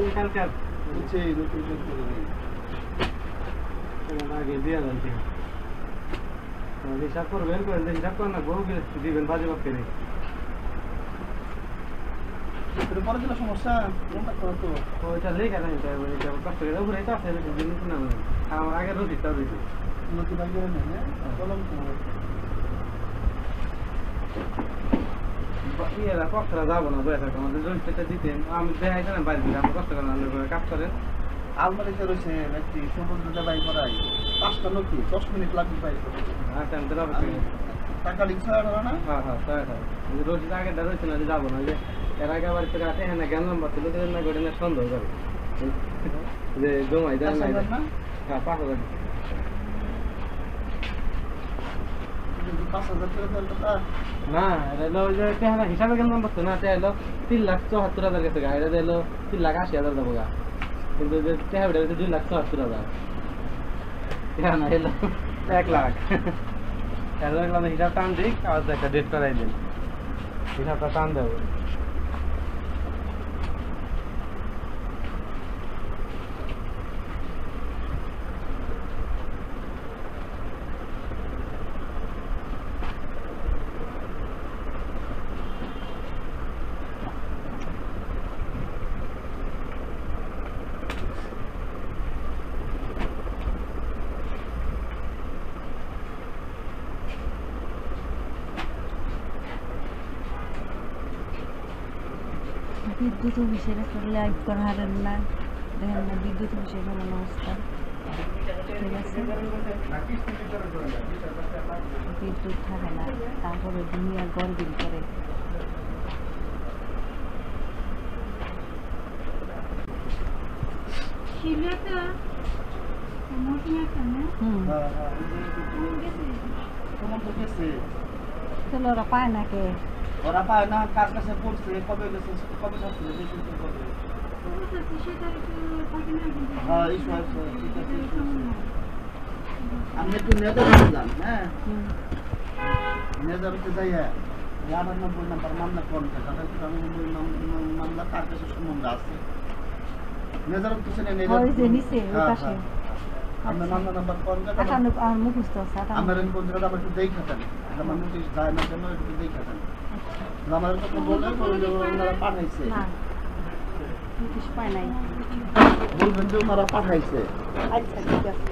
এখানকার হচ্ছে নতুন করে নেই আগে দিয়ে যাচ্ছে হিসাব করবেন হিসাব করেন না বহু দিবেন বাজে বাপ করে পরে দিলে সমস্যা কোনটা করো তো ওইটা লেখা নাই এটা কষ্ট করে উপরে তো আছে জিনিস না আমার আগে রসিদটাও দিয়েছি নতি ভাই করে নেই কলম ইয়েরা কষ্টরা যাবো না বয়ে থাকো আমাদের রসিদটা দিতেন আমি দেখাইতে না বাইরে দিতে আমি কষ্ট করেন কাজ করেন আলমারিতে রয়েছে একটি সম্বন্ধটা বাই করাই 5টা নতি 10 মিনিট লাগবে বাই করতে আচ্ছা আমি তো টাকা লিখছে আর না হ্যাঁ রসিদ আগে রয়েছে না যে যাবো না যে এর আগে আবার থেকে আসে হ্যাঁ না জ্ঞান নাম্বার ছিল না গোটে না সন্দেহ করে যে জমাই দেন না হ্যাঁ 5,000 না এটা হলো যে টেহানা হিসাবে জ্ঞান নাম্বার তো না এটা হলো 3,74,000 গেছে গা এটা হলো 3,80,000 দেবো গা কিন্তু যে টেহাটা হচ্ছে 2,74,000 টেহানা হলো 1 লাখ এর হিসাব টান দিক আর একটা ডেট করাই দিন হিসাবটা টান দেবো বিদ্যুৎ অফিসের একটা লাইভ করা হারেন না দেখেন না বিদ্যুৎ অফিসের কেমন অবস্থা ঠিক আছে বিদ্যুৎ থাকে না তারপরে দুনিয়া গড়বিল করে চলো ওরা পায় না কে ওরা পায় না কার কাছে পড়ছে কবে গেছে কবে যাচ্ছে দেখুন কবে হ্যাঁ এই সময় ঠিক আছে আমি একটু নেদারল্যান্ড যান হ্যাঁ নেদারল্যান্ডে যাই হ্যাঁ 98 নাম্বার মামলা কোনটা তাদের তো আমি মামলা কার কাছে সম্বন্ধ আছে নেদারল্যান্ড তো সেনে ওই যে নিচে ওই পাশে আমরা মামলা নাম্বার কোনটা আর মুখস্থ আছে আমার এই কোনটা আবার একটু দেখাতেন আমার নোটিশ যায় না কেন একটু দেখাতেন আমার কথা বলে ওনারা পাঠাইছে না নোটিশ পায় নাই বলবেন যে ওনারা পাঠাইছে আচ্ছা ঠিক আছে